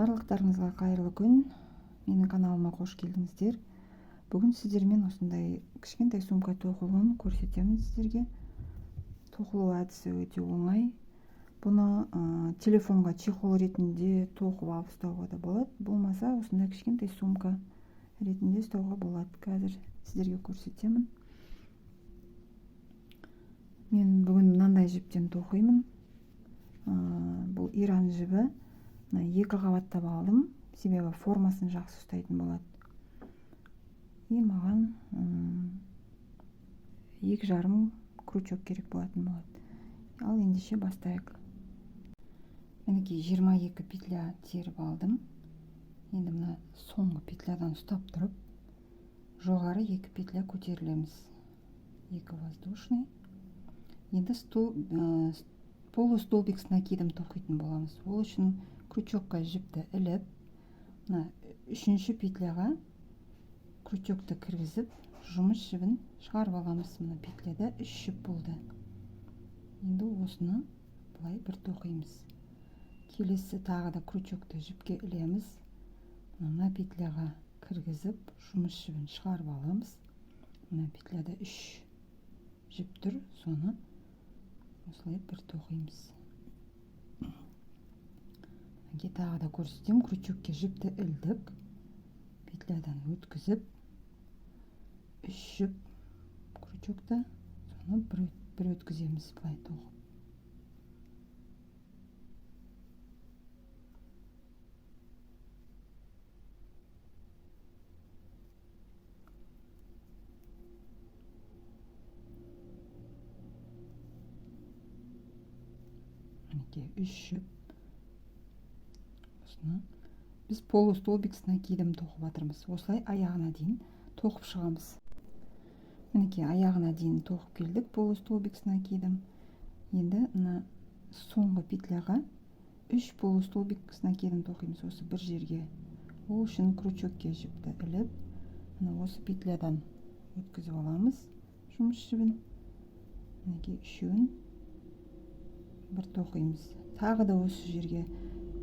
Барлықтарыңызға қайырлы күн. Менің каналыма қош келдіңіздер. Бүгін сіздермен осындай кішкентай сумка тоқылуын көрсетемін сіздерге. Тоқылу әдісі өте оңай. Бұны телефонға чехол ретінде тоқып алып ұстауға да болады. Болмаса осындай кішкентай сумка ретінде ұстауға болады. Қазір сіздерге көрсетемін. Мен бүгін мынандай жіптен тоқимын. Бұл иран жібі. Екі қабаттап алдым, себебі формасын жақсы ұстайтын болады. И маған 2,5 крючок керек болатын болады. Ал ендеше бастайық. Мінекей 22 петля теріп алдым. Енді мына соңғы петлядан ұстап тұрып, жоғары 2 петля көтерілеміз. 2 воздушный. Енді полустолбик с накидом тоқитын боламыз. Ол үшін крючокқа жіпті іліп, мына 3-ші петляға крючокты кіргізіп, жұмыс жібін шығарып аламыз. Мына петляда 3 жіп болды. Енді осыны бұлай бір тоқимыз. Келесі тағы да крючокты жіпке ілеміз. Мына петляға кіргізіп, жұмыс жібін шығарып аламыз. Мына петляда 3 жіп тұр, соны осылай бір тоқимыз. Тағы да көрсетем, крючокке жіпті ілдік, петлядан өткізіп, 3 жіп крючокта, соны бір өткіземіз былай тоқып. Мінекей 3 жіп. Біз полустолбик с накидом тоқып жатырмыз. Осылай аяғына дейін тоқып шығамыз. Мінекей аяғына дейін тоқып келдік полустолбик с накидом. Енді мына соңғы петляға 3 полустолбик с накидом тоқимыз осы бір жерге. Ол үшін крючокке жіпті іліп, осы петлядан өткізіп аламыз жұмыс жібін. Мінекей үшеуін бір тоқимыз. Тағы да осы жерге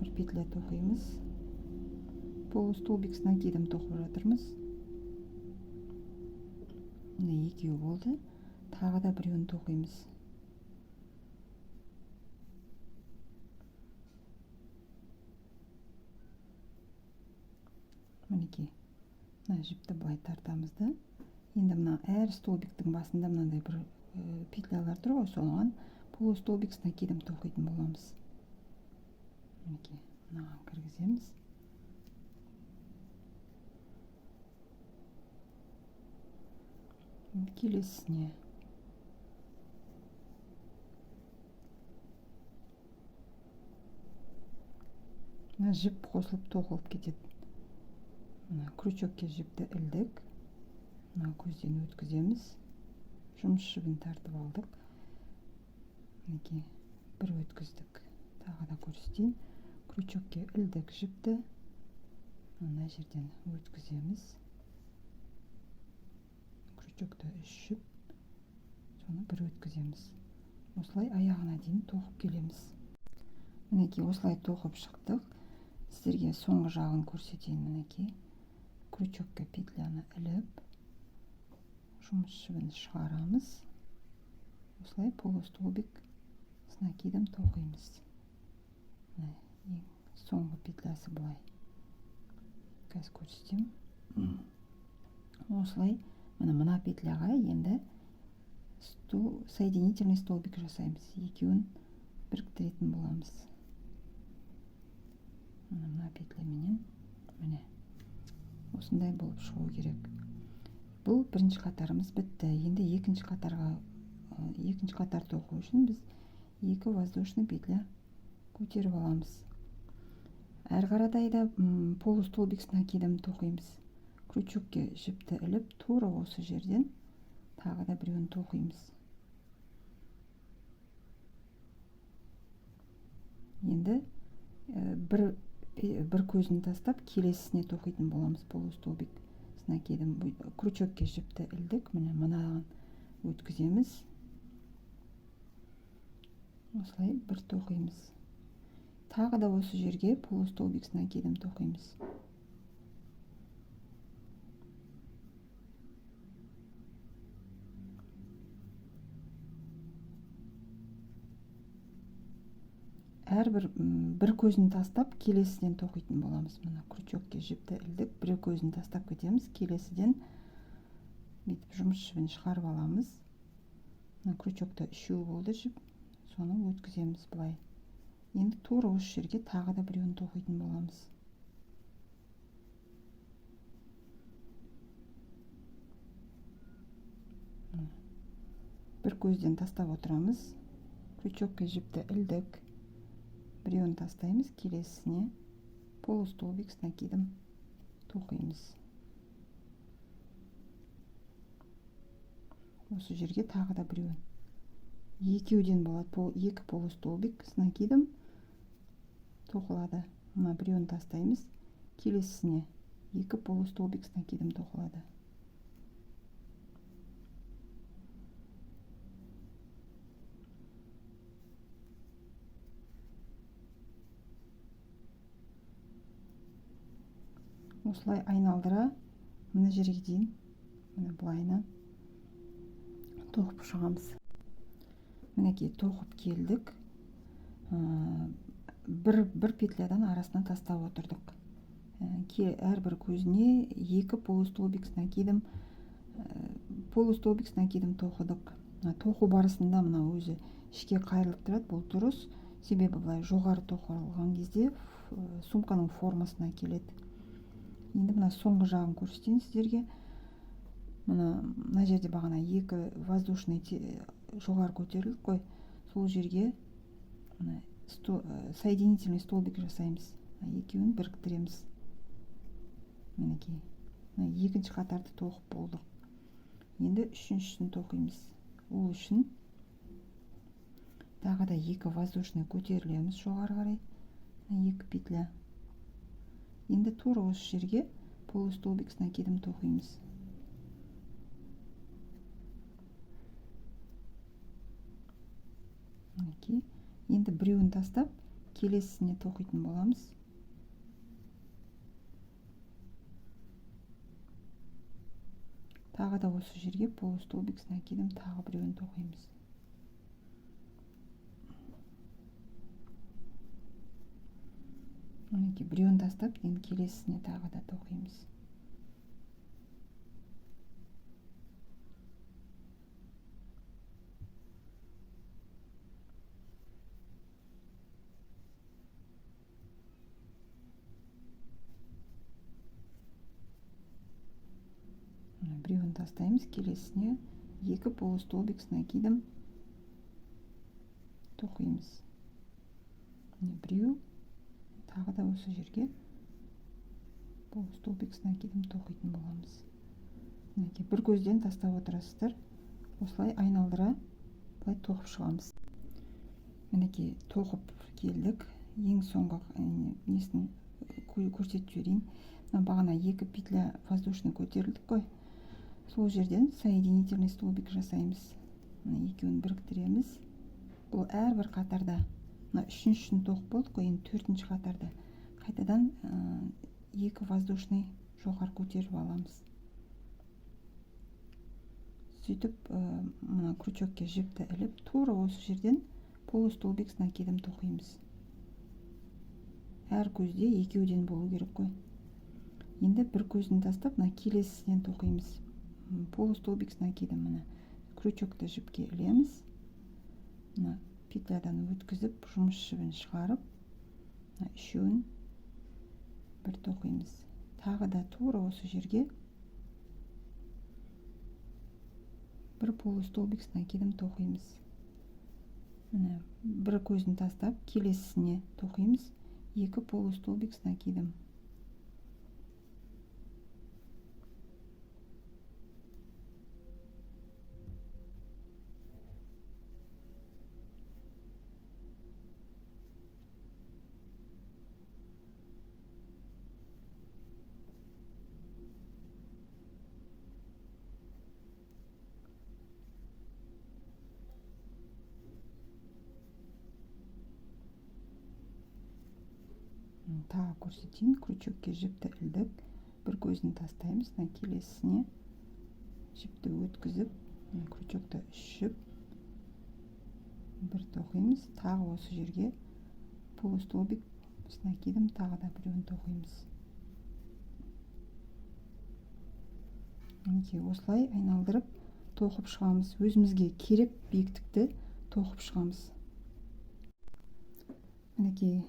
бір петля тоқимыз. Полустолбик с накидом тоқып жатырмыз. Міне екеу болды. Тағы да біреуін тоқимыз. Мінекей мына жіпті былай тартамыз да. Енді мына әр столбиктің басында мынандай бір петлялар тұр ғой, соған полустолбик с накидом тоқитын боламыз. Мінекей мынаған кіргіземіз. Келесіне мына жіп қосылып тоқылып кетеді. Мына крючокке жіпті ілдік, мына көзден өткіземіз, жұмыс жібін тартып алдық. Мінекей бір өткіздік. Тағы да көрсетейін. Крючокке ілдік жіпті, мына жерден өткіземіз. Крючокта 3 жіп, соны бір өткіземіз. Осылай аяғына дейін тоқып келеміз. Мінекей осылай тоқып шықтық. Сіздерге соңғы жағын көрсетейін. Мінекей крючокка петляны іліп, жұмыс жібін шығарамыз. Осылай полустолбик с накидом тоқимыз. Соңғы петлясы бұлай. Қазір көрсетем. Осылай мына петляға енді соединительный столбик жасаймыз. Екеуін біріктіретін боламыз. Мына петляменен міне осындай болып шығу керек. Бұл бірінші қатарымыз бітті. Енді екінші қатар тоқу үшін біз 2 воздушный петля көтеріп аламыз. Әр қарадайда полустолбик с накидом тоқимыз. Крючокке жіпті іліп, тура осы жерден тағы да біреуін тоқимыз. Енді бір көзін тастап, келесісіне тоқитын боламыз полустолбик с накидом. Крючокке жіпті ілдік, мынаған өткіземіз. Осылай бір тоқимыз. тағы да осы жерге полустолбик накидым тоқимыз. Әрбір бір көзін тастап келесіден тоқитын боламыз. Мына крючокке жіпті ілдік, бір көзін тастап кетеміз, келесіден бүйтіп жұмыс жібін шығарып аламыз. Мына крючокта үшеу болды жіп, соны өткіземіз былай. Енді тура осы жерге тағы да біреуін тоқитын боламыз. Бір көзден тастап отырамыз, крючокке жіпті ілдік, біреуін тастаймыз, келесіне полустолбик с накидом тоқимыз. Осы жерге тағы да біреуін. Екеуден болады, екі полустолбик с накидом тоқылады. Мына біреуін тастаймыз, келесіне екі полустолбик с накидом тоқылады. Осылай айналдыра, мына жерге дейін, мына былайынан тоқып шығамыз. Мінекей тоқып келдік. Бір петлядан арасынан тастап отырдық. Әрбір көзіне екі полустолбик с накидом тоқыдық. Тоқу барысында мына өзі ішке қайырылып тұрады, бұл дұрыс. Себебі былай жоғары тоқылған кезде сумканың формасына келеді. Енді мына соңғы жағын көрсетейін сіздерге. Мына жерде бағана екі воздушный жоғары көтерілдік қой. Сол жерге соединительный столбик жасаймыз. Екеуін біріктіреміз. Мінекей. Екінші қатарды тоқып болдық. Енді үшіншісін тоқимыз. Ол үшін тағы да екі воздушный көтерілеміз жоғары қарай. Екі петля. Енді тура осы жерге полустолбик с накидом тоқимыз. Енді біреуін тастап, келесісіне тоқитын боламыз. Тағы да осы жерге полустолбик с накидом тағы біреуін тоқимыз. Біреуін тастап, енді келесісіне тағы да тоқимыз. Біреуін тастаймыз, келесісіне екі полустолбик с накидом тоқимыз. Біреу, тағы да осы жерге полустолбик с накидом тоқитын боламыз. Бір көзден тастап отырасыздар. Осылай айналдыра, былай тоқып шығамыз. Мінекей тоқып келдік. Ең соңғы несін көрсетіп жіберейін. Бағана екі петля воздушный көтерілдік қой. Сол жерден соединительный столбик жасаймыз. Екеуін біріктіреміз. Бұл әрбір қатарда. Үшіншісін тоқып болдық қой, енді төртінші қатарда қайтадан екі воздушный жоғары көтеріп аламыз. Сөйтіп, мына крючокке жіпті іліп, тура осы жерден полустолбик с накидом тоқимыз. Әр көзде екеуден болу керек қой. Енді бір көзін тастап, келесісінен тоқимыз. Полустолбик с накидом, мына крючокты жіпке ілеміз. Петлядан өткізіп, жұмыс жібін шығарып, үшеуін бір тоқимыз. Тағы да тура осы жерге бір полустолбик с накидом тоқимыз. Бір көзін тастап, келесісіне тоқимыз. Екі полустолбик с накидом. тағы көрсетейін. Крючокке жіпті ілдік, бір көзін тастаймыз. Келесісіне жіпті өткізіп, крючокты 3 жіп, бір тоқимыз. Тағы осы жерге полустолбик с накидом тағы да біреуін тоқимыз. Осылай айналдырып тоқып шығамыз. Өзімізге керек биіктікті тоқып шығамыз. Мінекей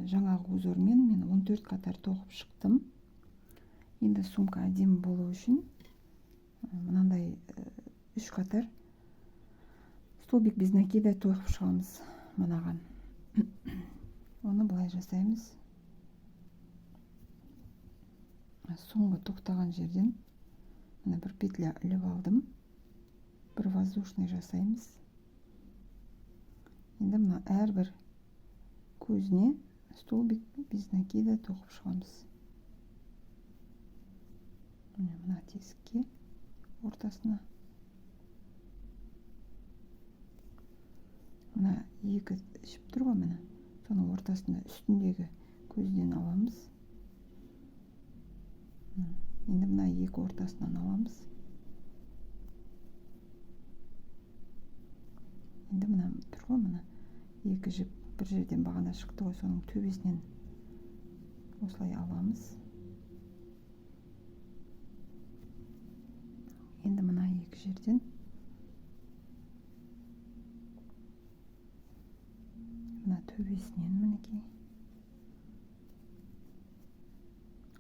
жаңағы узормен мен 14 қатар тоқып шықтым. Енді сумка әдемі болу үшін мынандай 3 қатар столбик без накида тоқып шығамыз. Мынаған оны былай жасаймыз. Соңғы тоқтаған жерден бір петля іліп алдым, бір воздушный жасаймыз. Енді мына әрбір көзіне столбик без накида тоқып шығамыз. Мына тесікке ортасына. Мына екі жіп тұр ғой, міне соның ортасында үстіндегі көзден аламыз. Енді мына екі ортасынан аламыз. Енді мына тұр ғой, мына екі жіп бір жерден бағана шықты ғой, соның төбесінен осылай аламыз. Енді мына екі жерден мына төбесінен мінекей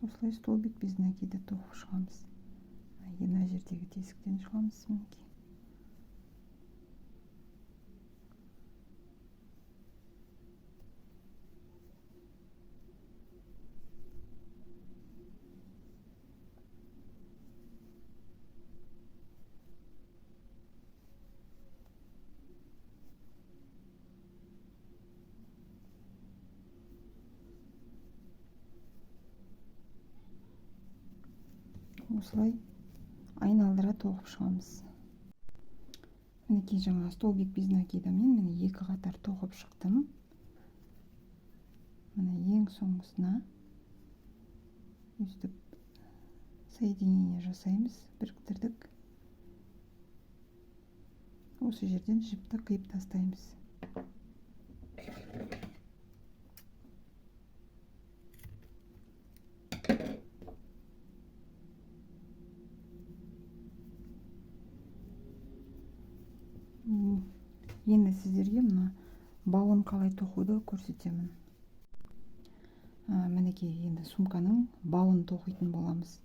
осылай столбик без накида тоқып шығамыз. Мына жердегі тесіктен шығамыз мінекей. Осылай айналдыра тоқып шығамыз. Мінекей жаңа столбик без накидамен мен екі қатар тоқып шықтым. Міне ең соңғысына өстіп соединение жасаймыз, біріктірдік. Осы жерден жіпті қиып тастаймыз. Енді сіздерге мына бауын қалай тоқуды көрсетемін. Мінекей енді сумканың бауын тоқитын боламыз.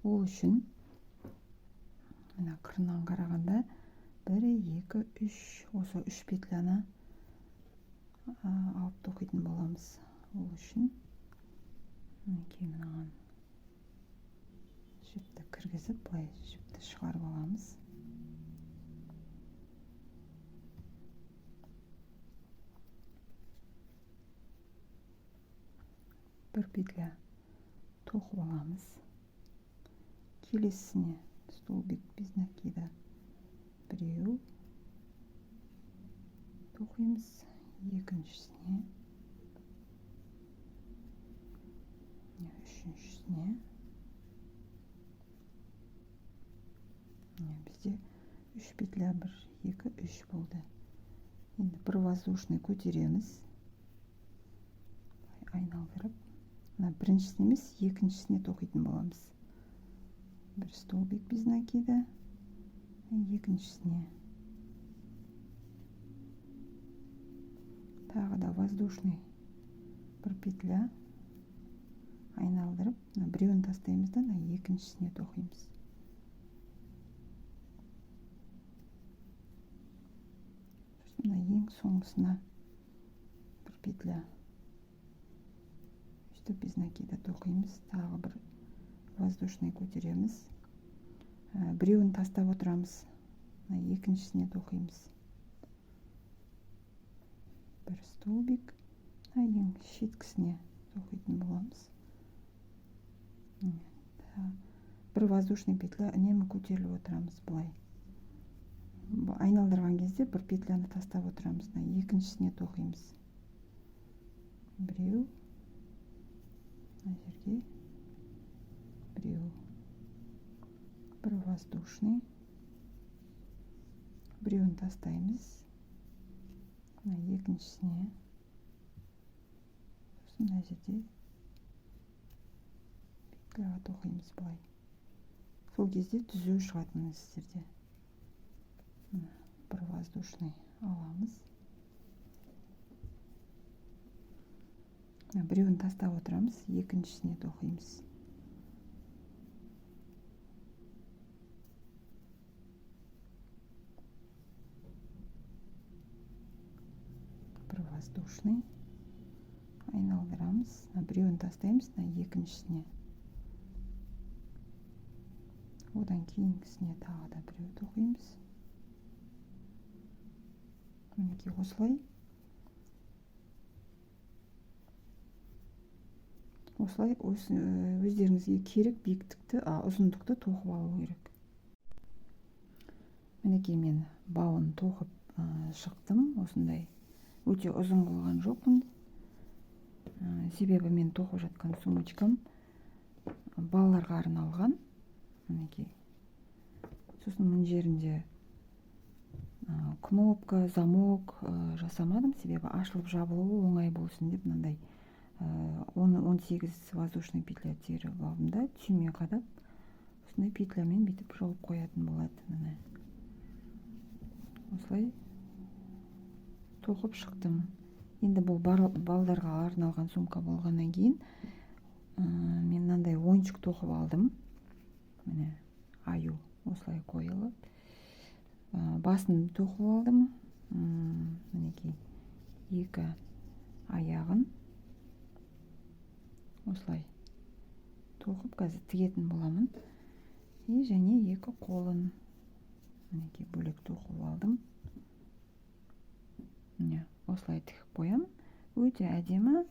Ол үшін мына қырынан қарағанда 1, 2, 3 осы 3 петляны алып тоқитын боламыз. Ол үшін мінекей мынаған жіпті кіргізіп, былай жіпті шығарып аламыз. Бір петля тоқып аламыз. Келесісіне столбик без накида біреу тоқимыз, екіншісіне, үшіншісіне. Бізде 3 петля 1, 2, 3 болды. Енді бір воздушный көтереміз. Айналдырып, біріншісіне емес, екіншісіне тоқитын боламыз. Бір столбик без накида, екіншісіне. Тағы да воздушный бір петля айналдырып, біреуін тастаймыз да, екіншісіне тоқимыз. Ең соңғысына бір петля без накида тоқимыз, тағы бір воздушный көтереміз, біреуін тастап отырамыз, екіншісіне тоқимыз. Бір столбик, ең шеткісіне тоқитын боламыз. Бір воздушный петля үнемі көтеріліп отырамыз былай. Айналдырған кезде бір петляны тастап отырамыз, екіншісіне тоқимыз. Біреу, воздушный. Біреуін тастаймыз. Мына екіншісіне. Сосын мына жерде петляға тоқимыз былай. Сол кезде түзу шығады мына сіздерде. Бір воздушный аламыз. Біреуін тастап отырамыз, екіншісіне тоқимыз. Бір воздушный айналдырамыз. Біреуін тастаймыз, екіншісіне. Одан кейінгісіне тағы да біреу тоқимыз. Мінекей осылай. Осылай өздеріңізге керек биіктікті, ұзындықты тоқып алу керек. Мінекей мен бауын тоқып шықтым. Осындай өте ұзын қылған жоқпын. Себебі мен тоқып жатқан сумочкам балаларға арналған. Мінекей. Сосын мына жерінде кнопка, замок жасамадым, себебі ашылып жабылуы оңай болсын деп мынандай 18 воздушный петля теріп алдым да, түйме қадап, осындай петлямен бүйтіп жауып қоятын болады. Осылай тоқып шықтым. Енді бұл балдарға арналған сумка болғаннан кейін мен мынандай ойыншық тоқып алдым. Міне аю осылай қойылып. Басын тоқып алдым. Мінекей екі аяғын осылай тоқып қазір тігетін боламын. Және екі қолын мінекей бөлек тоқып алдым. Осылай тігіп қоям. Өте әдемі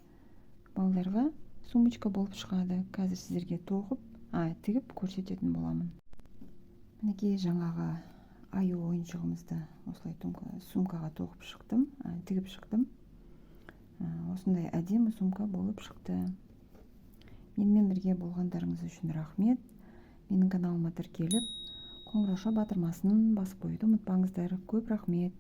балаларға сумочка болып шығады. Қазір сіздерге тоқып, тігіп көрсететін боламын. Мінекей жаңағы аю ойыншығымызды осылай сумкаға тоқып шықтым, тігіп шықтым. Осындай әдемі сумка болып шықты. Менімен бірге болғандарыңыз үшін рахмет. Менің каналыма тіркеліп, қоңырауша батырмасын басып қоюды ұмытпаңыздар. Көп рахмет.